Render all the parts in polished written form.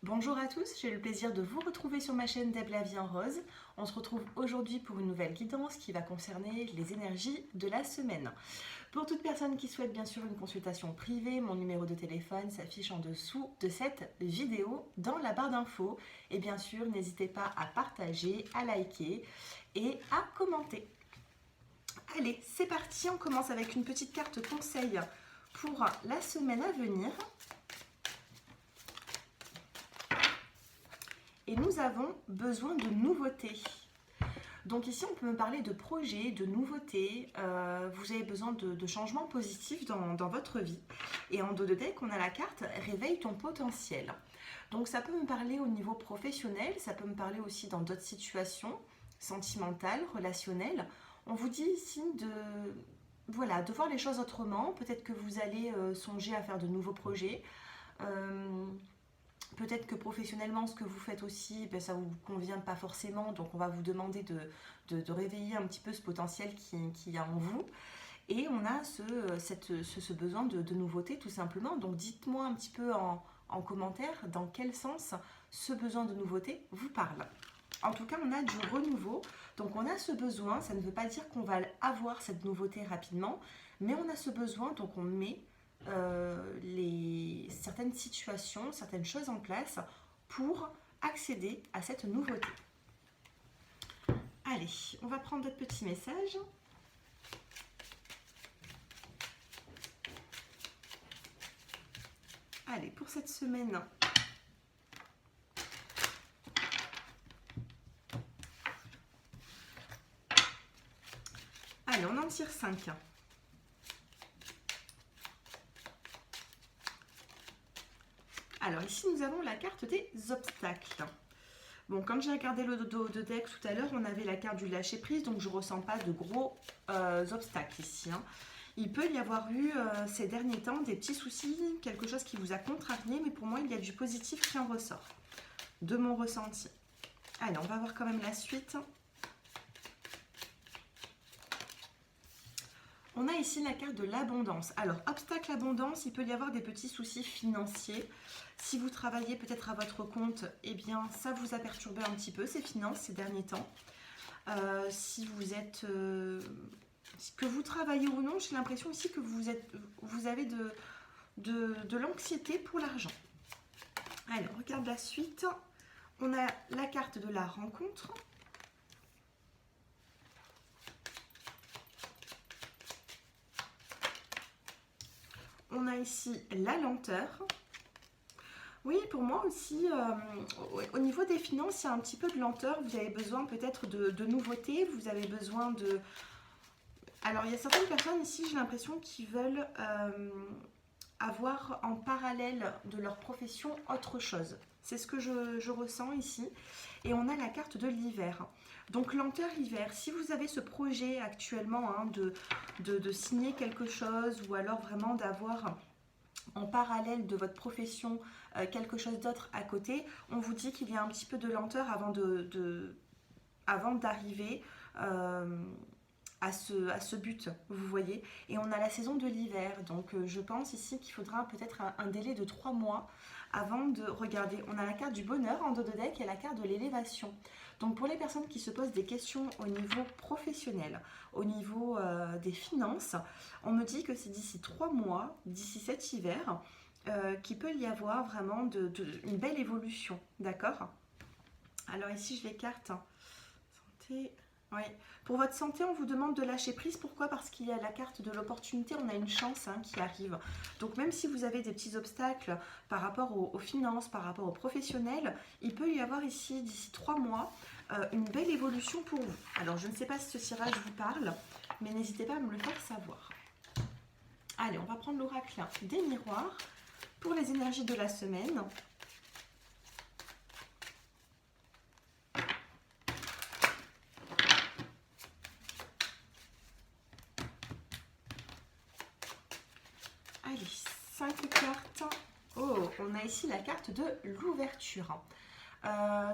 Bonjour à tous, j'ai le plaisir de vous retrouver sur ma chaîne Deb la vie en rose. On se retrouve aujourd'hui pour une nouvelle guidance qui va concerner les énergies de la semaine. Pour toute personne qui souhaite bien sûr une consultation privée, mon numéro de téléphone s'affiche en dessous de cette vidéo dans la barre d'infos. Et bien sûr, n'hésitez pas à partager, à liker et à commenter. Allez, c'est parti, on commence avec une petite carte conseil pour la semaine à venir. Et nous avons besoin de nouveautés. Donc ici, on peut me parler de projets, de nouveautés. Vous avez besoin de changements positifs dans votre vie. Et en dos de deck, on a la carte Réveille ton potentiel. Donc ça peut me parler au niveau professionnel, ça peut me parler aussi dans d'autres situations sentimentales, relationnelles. On vous dit ici de voir les choses autrement. Peut-être que vous allez songer à faire de nouveaux projets. Peut-être que professionnellement, ce que vous faites aussi, ça ne vous convient pas forcément. Donc, on va vous demander de réveiller un petit peu ce potentiel qu'il y a en vous. Et on a ce besoin de nouveauté, tout simplement. Donc, dites-moi un petit peu en commentaire dans quel sens ce besoin de nouveauté vous parle. En tout cas, on a du renouveau. Donc, on a ce besoin. Ça ne veut pas dire qu'on va avoir cette nouveauté rapidement. Mais on a ce besoin, donc on met certaines situations, certaines choses en place pour accéder à cette nouveauté. Allez, on va prendre d'autres petits messages. Allez, pour cette semaine, allez, on en tire 5. Alors ici, nous avons la carte des obstacles. Bon, quand j'ai regardé le dos de deck tout à l'heure, on avait la carte du lâcher-prise, donc je ne ressens pas de gros obstacles ici. Il peut y avoir eu ces derniers temps des petits soucis, quelque chose qui vous a contrarié, mais pour moi, il y a du positif qui en ressort, de mon ressenti. Allez, on va voir quand même la suite. On a ici la carte de l'abondance. Alors, obstacle abondance, il peut y avoir des petits soucis financiers. Si vous travaillez peut-être à votre compte, eh bien, ça vous a perturbé un petit peu ces finances ces derniers temps. Si vous êtes... que vous travaillez ou non, j'ai l'impression ici que vous avez de l'anxiété pour l'argent. Allez, on regarde la suite. On a la carte de la rencontre. On a ici la lenteur. Oui, pour moi aussi, au niveau des finances, il y a un petit peu de lenteur. Vous avez besoin peut-être de nouveautés. Vous avez besoin de... Alors, il y a certaines personnes ici, j'ai l'impression, qui veulent avoir en parallèle de leur profession autre chose. C'est ce que je ressens ici. Et on a la carte de l'hiver. Donc lenteur hiver, si vous avez ce projet actuellement de signer quelque chose ou alors vraiment d'avoir en parallèle de votre profession quelque chose d'autre à côté, on vous dit qu'il y a un petit peu de lenteur avant d'arriver à ce but, vous voyez. Et on a la saison de l'hiver, donc je pense ici qu'il faudra peut-être un délai de 3 mois avant de regarder. On a la carte du bonheur en dos de deck et la carte de l'élévation. Donc pour les personnes qui se posent des questions au niveau professionnel, au niveau des finances, on me dit que c'est d'ici 3 mois, d'ici cet hiver, qu'il peut y avoir vraiment une belle évolution, d'accord? Alors ici je l'écarte. Santé... Oui. Pour votre santé, on vous demande de lâcher prise. Pourquoi? Parce qu'il y a la carte de l'opportunité, on a une chance qui arrive. Donc même si vous avez des petits obstacles par rapport aux finances, par rapport aux professionnels, il peut y avoir ici, d'ici 3 mois, une belle évolution pour vous. Alors je ne sais pas si ce tirage vous parle, mais n'hésitez pas à me le faire savoir. Allez, on va prendre l'oracle des miroirs pour les énergies de la semaine. Allez, 5 cartes. Oh, on a ici la carte de l'ouverture.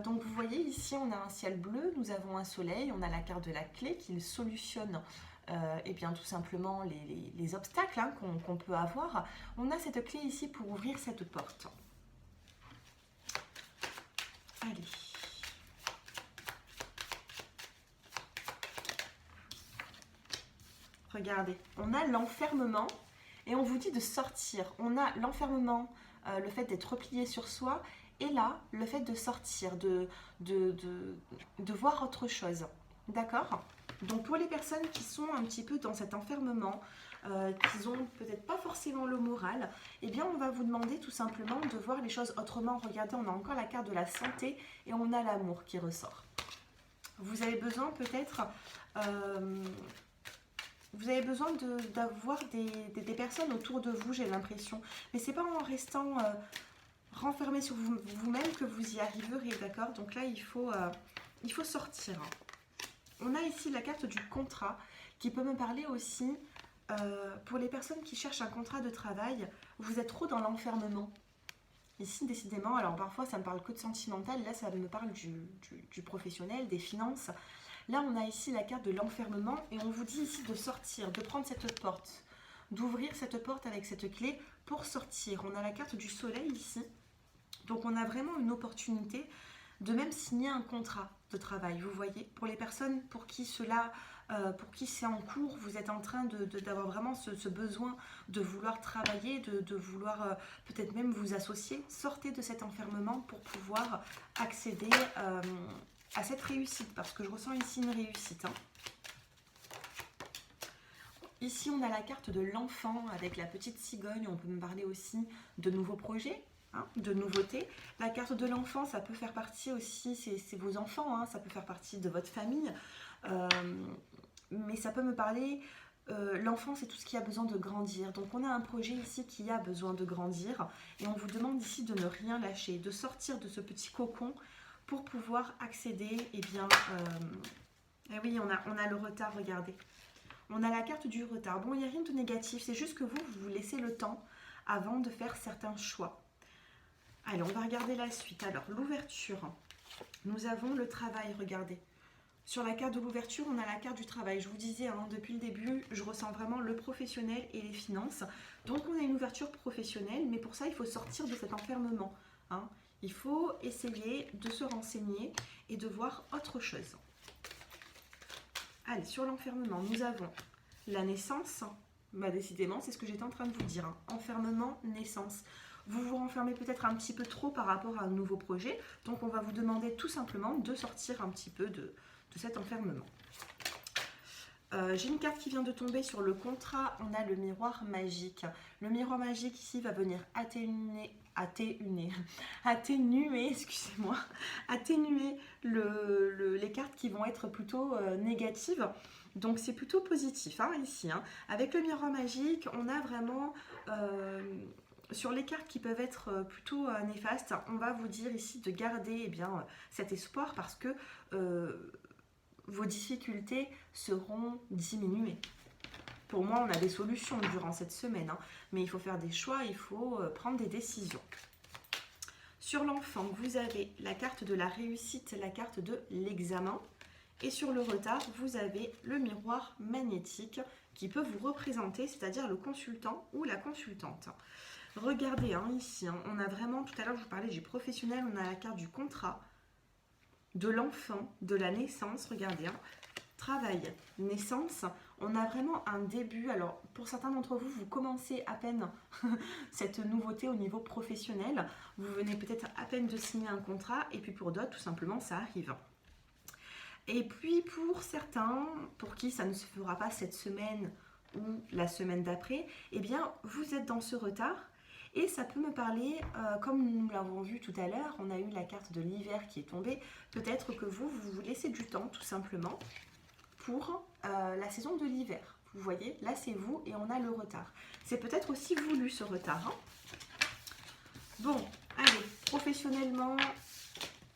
Donc vous voyez ici, on a un ciel bleu, nous avons un soleil, on a la carte de la clé qui solutionne et bien tout simplement les obstacles qu'on peut avoir. On a cette clé ici pour ouvrir cette porte. Allez. Regardez, on a l'enfermement et on vous dit de sortir. On a l'enfermement, le fait d'être replié sur soi, et là, le fait de sortir, de voir autre chose. D'accord? Donc pour les personnes qui sont un petit peu dans cet enfermement, qui n'ont peut-être pas forcément le moral, eh bien on va vous demander tout simplement de voir les choses autrement. Regardez, on a encore la carte de la santé et on a l'amour qui ressort. Vous avez besoin peut-être... vous avez besoin d'avoir des personnes autour de vous, j'ai l'impression. Mais c'est pas en restant renfermé sur vous-même que vous y arriverez, d'accord? Donc là, il faut sortir. On a ici la carte du contrat qui peut me parler aussi pour les personnes qui cherchent un contrat de travail. Vous êtes trop dans l'enfermement. Ici, décidément, alors parfois ça ne me parle que de sentimental, là ça me parle du professionnel, des finances. Là, on a ici la carte de l'enfermement et on vous dit ici de sortir, de prendre cette porte, d'ouvrir cette porte avec cette clé pour sortir. On a la carte du soleil ici. Donc, on a vraiment une opportunité de même signer un contrat de travail. Vous voyez, pour les personnes pour qui c'est en cours, vous êtes en train d'avoir vraiment ce besoin de vouloir travailler, de vouloir peut-être même vous associer. Sortez de cet enfermement pour pouvoir accéder à cette réussite, parce que je ressens ici une réussite. Ici, on a la carte de l'enfant avec la petite cigogne. On peut me parler aussi de nouveaux projets, de nouveautés. La carte de l'enfant, ça peut faire partie aussi, c'est vos enfants, ça peut faire partie de votre famille. Mais ça peut me parler... l'enfant, c'est tout ce qui a besoin de grandir. Donc, on a un projet ici qui a besoin de grandir. Et on vous demande ici de ne rien lâcher, de sortir de ce petit cocon pour pouvoir accéder, eh bien, oui, on a le retard, regardez. On a la carte du retard. Bon, il n'y a rien de négatif, c'est juste que vous laissez le temps avant de faire certains choix. Allez, on va regarder la suite. Alors, l'ouverture. Nous avons le travail, regardez. Sur la carte de l'ouverture, on a la carte du travail. Je vous disais, depuis le début, je ressens vraiment le professionnel et les finances. Donc, on a une ouverture professionnelle, mais pour ça, il faut sortir de cet enfermement. Il faut essayer de se renseigner et de voir autre chose. Allez, sur l'enfermement, nous avons la naissance. Décidément, c'est ce que j'étais en train de vous dire. Enfermement, naissance. Vous vous renfermez peut-être un petit peu trop par rapport à un nouveau projet. Donc, on va vous demander tout simplement de sortir un petit peu de cet enfermement. J'ai une carte qui vient de tomber sur le contrat. On a le miroir magique. Le miroir magique ici va venir atténuer excusez-moi, atténuer les cartes qui vont être plutôt négatives. Donc c'est plutôt positif ici. Avec le miroir magique, on a vraiment sur les cartes qui peuvent être plutôt néfastes, on va vous dire ici de garder cet espoir parce que vos difficultés seront diminuées. Pour moi, on a des solutions durant cette semaine, mais il faut faire des choix, il faut prendre des décisions. Sur l'enfant, vous avez la carte de la réussite, la carte de l'examen. Et sur le retard, vous avez le miroir magnétique qui peut vous représenter, c'est-à-dire le consultant ou la consultante. Regardez ici, on a vraiment, tout à l'heure je vous parlais du professionnel, on a la carte du contrat, de l'enfant, de la naissance, regardez, travail, naissance, on a vraiment un début. Alors pour certains d'entre vous, vous commencez à peine cette nouveauté au niveau professionnel, vous venez peut-être à peine de signer un contrat, et puis pour d'autres, tout simplement, ça arrive. Et puis pour certains, pour qui ça ne se fera pas cette semaine ou la semaine d'après, eh bien vous êtes dans ce retard. Et ça peut me parler, comme nous l'avons vu tout à l'heure, on a eu la carte de l'hiver qui est tombée. Peut-être que vous laissez du temps, tout simplement, pour la saison de l'hiver. Vous voyez, là c'est vous et on a le retard. C'est peut-être aussi voulu ce retard. Bon, allez, professionnellement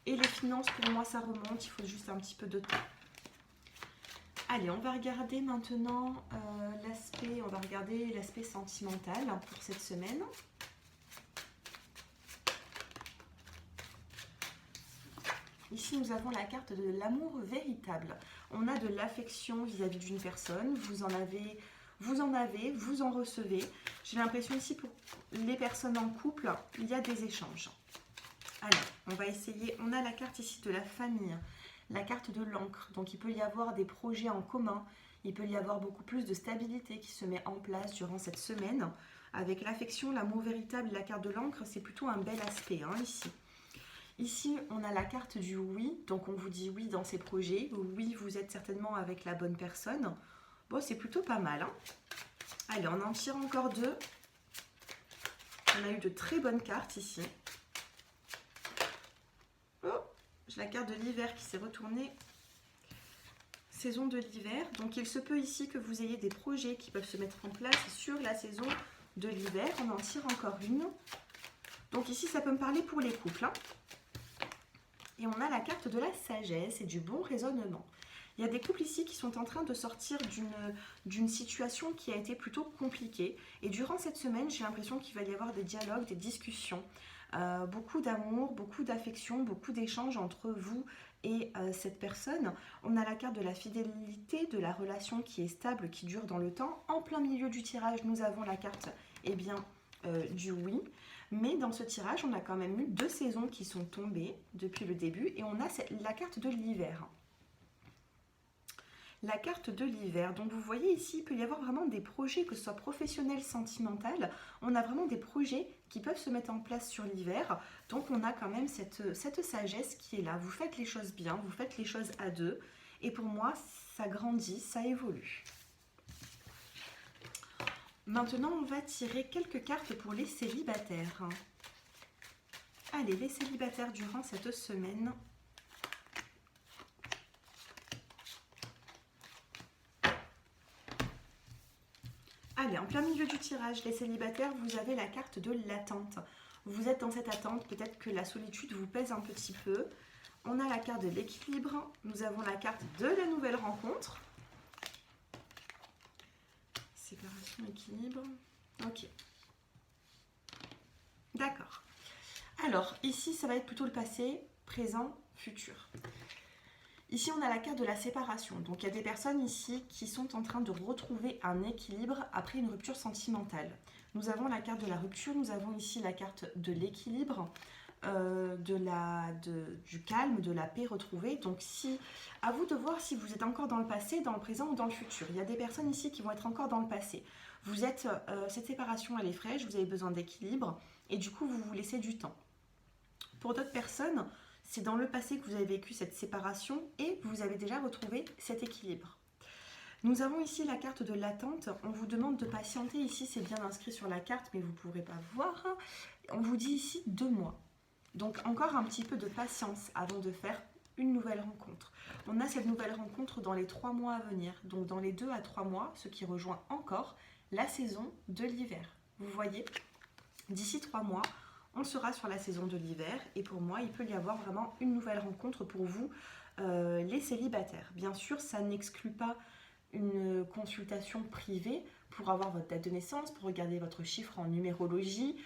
et les finances, pour moi ça remonte, il faut juste un petit peu de temps. Allez, on va regarder maintenant l'aspect sentimental pour cette semaine. Ici, nous avons la carte de l'amour véritable. On a de l'affection vis-à-vis d'une personne. Vous en recevez. J'ai l'impression ici, pour les personnes en couple, il y a des échanges. Alors, On va essayer, on a la carte ici de la famille, la carte de l'encre. Donc il peut y avoir des projets en commun, il peut y avoir beaucoup plus de stabilité qui se met en place durant cette semaine. Avec l'affection, l'amour véritable, la carte de l'encre, c'est plutôt un bel aspect ici. Ici, on a la carte du oui, donc on vous dit oui dans ces projets. Oui, vous êtes certainement avec la bonne personne. Bon, c'est plutôt pas mal. Allez, on en tire encore 2. On a eu de très bonnes cartes ici. Oh, j'ai la carte de l'hiver qui s'est retournée. Saison de l'hiver. Donc, il se peut ici que vous ayez des projets qui peuvent se mettre en place sur la saison de l'hiver. On en tire encore une. Donc, ici, ça peut me parler pour les couples. Et on a la carte de la sagesse et du bon raisonnement. Il y a des couples ici qui sont en train de sortir d'une situation qui a été plutôt compliquée. Et durant cette semaine, j'ai l'impression qu'il va y avoir des dialogues, des discussions, beaucoup d'amour, beaucoup d'affection, beaucoup d'échanges entre vous et cette personne. On a la carte de la fidélité, de la relation qui est stable, qui dure dans le temps. En plein milieu du tirage, nous avons la carte du oui. Mais dans ce tirage, on a quand même eu 2 saisons qui sont tombées depuis le début. Et on a la carte de l'hiver. La carte de l'hiver. Donc vous voyez ici, il peut y avoir vraiment des projets, que ce soit professionnel, sentimental. On a vraiment des projets qui peuvent se mettre en place sur l'hiver. Donc on a quand même cette sagesse qui est là. Vous faites les choses bien, vous faites les choses à 2. Et pour moi, ça grandit, ça évolue. Maintenant, on va tirer quelques cartes pour les célibataires. Allez, les célibataires durant cette semaine. Allez, en plein milieu du tirage, les célibataires, vous avez la carte de l'attente. Vous êtes dans cette attente, peut-être que la solitude vous pèse un petit peu. On a la carte de l'équilibre. Nous avons la carte de la nouvelle rencontre. Séparation, équilibre. Ok. D'accord. Alors, ici, ça va être plutôt le passé, présent, futur. Ici, on a la carte de la séparation. Donc, il y a des personnes ici qui sont en train de retrouver un équilibre après une rupture sentimentale. Nous avons la carte de la rupture, nous avons ici la carte de l'équilibre, du calme, de la paix retrouvée. Donc, à vous de voir si vous êtes encore dans le passé, dans le présent ou dans le futur. Il y a des personnes ici qui vont être encore dans le passé. Vous êtes, cette séparation, elle est fraîche, vous avez besoin d'équilibre et du coup, vous vous laissez du temps. Pour d'autres personnes, c'est dans le passé que vous avez vécu cette séparation et vous avez déjà retrouvé cet équilibre. Nous avons ici la carte de l'attente. On vous demande de patienter. Ici, c'est bien inscrit sur la carte, mais vous ne pourrez pas voir. On vous dit ici 2 mois. Donc, encore un petit peu de patience avant de faire une nouvelle rencontre. On a cette nouvelle rencontre dans les 3 mois à venir. Donc, dans les 2 à 3 mois, ce qui rejoint encore la saison de l'hiver. Vous voyez, d'ici 3 mois, on sera sur la saison de l'hiver et pour moi, il peut y avoir vraiment une nouvelle rencontre pour vous, les célibataires. Bien sûr, ça n'exclut pas une consultation privée pour avoir votre date de naissance, pour regarder votre chiffre en numérologie.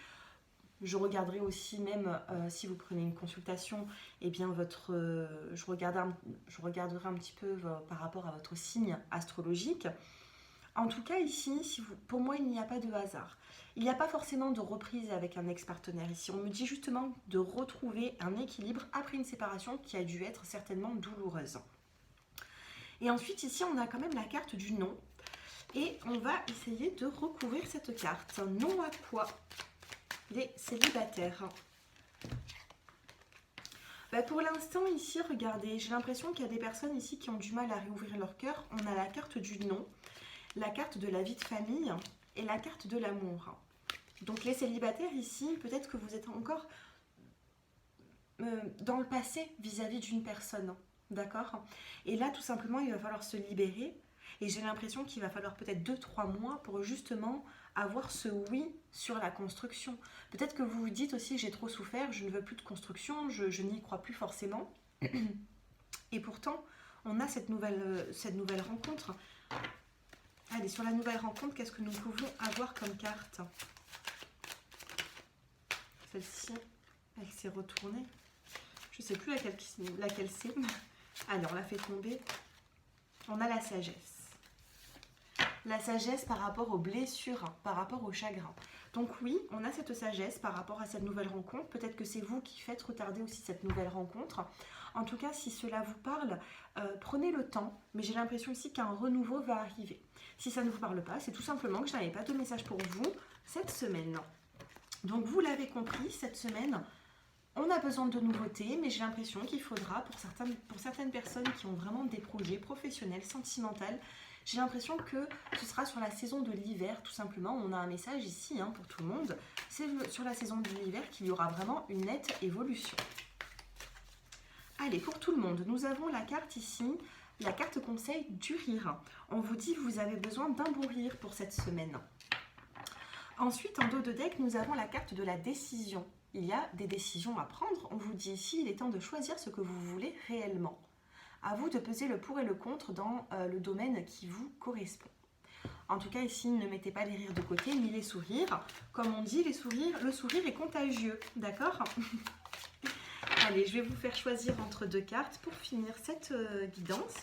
Je regarderai aussi même si vous prenez une consultation, eh bien je regarderai un petit peu par rapport à votre signe astrologique. En tout cas, ici, pour moi, il n'y a pas de hasard. Il n'y a pas forcément de reprise avec un ex-partenaire ici. On me dit justement de retrouver un équilibre après une séparation qui a dû être certainement douloureuse. Et ensuite, ici, on a quand même la carte du non. Et on va essayer de recouvrir cette carte. Non à quoi? Les célibataires. Pour l'instant, ici, regardez, j'ai l'impression qu'il y a des personnes ici qui ont du mal à réouvrir leur cœur. On a la carte du non, la carte de la vie de famille et la carte de l'amour. Donc les célibataires ici, peut-être que vous êtes encore dans le passé vis-à-vis d'une personne, d'accord? Et là, tout simplement, il va falloir se libérer. Et j'ai l'impression qu'il va falloir peut-être 2-3 mois pour justement avoir ce oui sur la construction. Peut-être que vous vous dites aussi, j'ai trop souffert, je ne veux plus de construction, je n'y crois plus forcément. Et pourtant, on a cette nouvelle rencontre. Allez, sur la nouvelle rencontre, qu'est-ce que nous pouvons avoir comme carte? Celle-ci, elle s'est retournée. Je ne sais plus laquelle c'est. Allez, on la fait tomber. On a la sagesse. la sagesse par rapport aux blessures, par rapport au chagrin. Donc oui, on a cette sagesse par rapport à cette nouvelle rencontre. Peut-être que c'est vous qui faites retarder aussi cette nouvelle rencontre. En tout cas, si cela vous parle, prenez le temps. Mais j'ai l'impression ici qu'un renouveau va arriver. Si ça ne vous parle pas, c'est tout simplement que je n'avais pas de message pour vous cette semaine. Donc vous l'avez compris, cette semaine, on a besoin de nouveautés, mais j'ai l'impression qu'il faudra, pour certaines personnes qui ont vraiment des projets professionnels, sentimentaux, j'ai l'impression que ce sera sur la saison de l'hiver, tout simplement. On a un message ici pour tout le monde. C'est sur la saison de l'hiver qu'il y aura vraiment une nette évolution. Allez, pour tout le monde, nous avons la carte ici, la carte conseil du rire. On vous dit que vous avez besoin d'un bon rire pour cette semaine. Ensuite, en dos de deck, nous avons la carte de la décision. Il y a des décisions à prendre. On vous dit ici, il est temps de choisir ce que vous voulez réellement. À vous de peser le pour et le contre dans le domaine qui vous correspond. En tout cas, ici, ne mettez pas les rires de côté, ni les sourires. Comme on dit, le sourire est contagieux, d'accord? Allez, je vais vous faire choisir entre deux cartes pour finir cette guidance.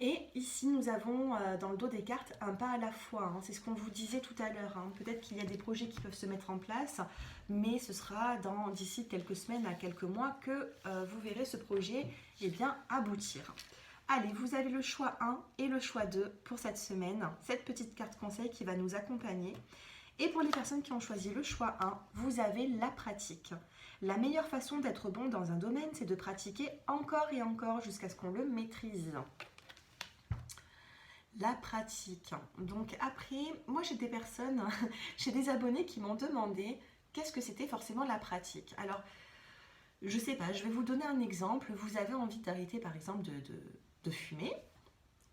Et ici, nous avons dans le dos des cartes un pas à la fois. C'est ce qu'on vous disait tout à l'heure. Peut-être qu'il y a des projets qui peuvent se mettre en place, mais ce sera d'ici quelques semaines à quelques mois que vous verrez ce projet aboutir. Allez, vous avez le choix 1 et le choix 2 pour cette semaine. Cette petite carte conseil qui va nous accompagner. Et pour les personnes qui ont choisi le choix 1, vous avez la pratique. La meilleure façon d'être bon dans un domaine, c'est de pratiquer encore et encore jusqu'à ce qu'on le maîtrise. La pratique. Donc après, moi j'ai des personnes, j'ai des abonnés qui m'ont demandé qu'est-ce que c'était forcément la pratique. Alors, je sais pas, je vais vous donner un exemple. Vous avez envie d'arrêter par exemple de fumer.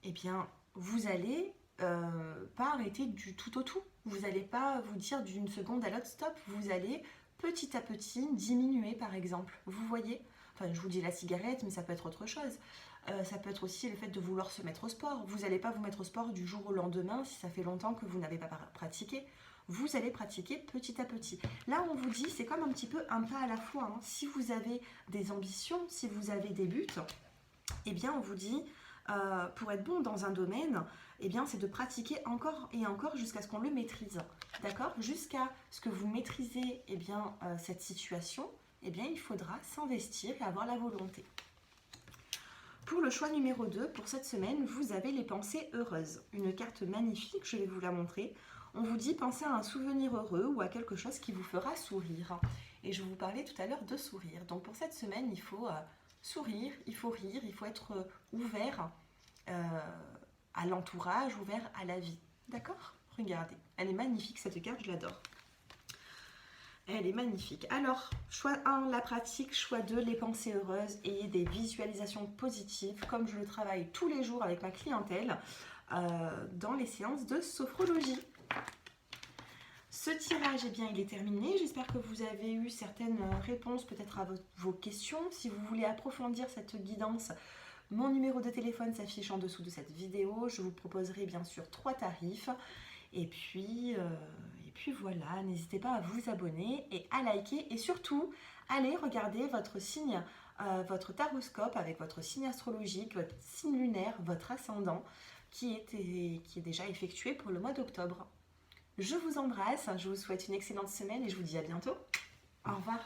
Eh bien, vous allez pas arrêter du tout au tout. Vous n'allez pas vous dire d'une seconde à l'autre stop. Vous allez petit à petit diminuer par exemple. Vous voyez? Enfin, je vous dis la cigarette, mais ça peut être autre chose. Ça peut être aussi le fait de vouloir se mettre au sport. Vous n'allez pas vous mettre au sport du jour au lendemain si ça fait longtemps que vous n'avez pas pratiqué. Vous allez pratiquer petit à petit. Là, on vous dit, c'est comme un petit peu un pas à la fois. Si vous avez des ambitions, si vous avez des buts, eh bien, on vous dit, pour être bon dans un domaine, eh bien, c'est de pratiquer encore et encore jusqu'à ce qu'on le maîtrise. D'accord? Jusqu'à ce que vous maîtrisez cette situation, eh bien, il faudra s'investir et avoir la volonté. Pour le choix numéro 2, pour cette semaine, vous avez les pensées heureuses. Une carte magnifique, je vais vous la montrer. On vous dit pensez à un souvenir heureux ou à quelque chose qui vous fera sourire. Et je vous parlais tout à l'heure de sourire. Donc pour cette semaine, il faut sourire, il faut rire, il faut être ouvert à l'entourage, ouvert à la vie. D'accord? Regardez, elle est magnifique cette carte, je l'adore. Elle est magnifique. Alors, choix 1, la pratique. Choix 2, les pensées heureuses et des visualisations positives, comme je le travaille tous les jours avec ma clientèle dans les séances de sophrologie. Ce tirage, il est terminé. J'espère que vous avez eu certaines réponses peut-être à vos questions. Si vous voulez approfondir cette guidance, mon numéro de téléphone s'affiche en dessous de cette vidéo. Je vous proposerai bien sûr 3 tarifs. Et puis voilà, n'hésitez pas à vous abonner et à liker. Et surtout, allez regarder votre signe, votre taroscope avec votre signe astrologique, votre signe lunaire, votre ascendant qui est déjà effectué pour le mois d'octobre. Je vous embrasse, je vous souhaite une excellente semaine et je vous dis à bientôt. Au revoir.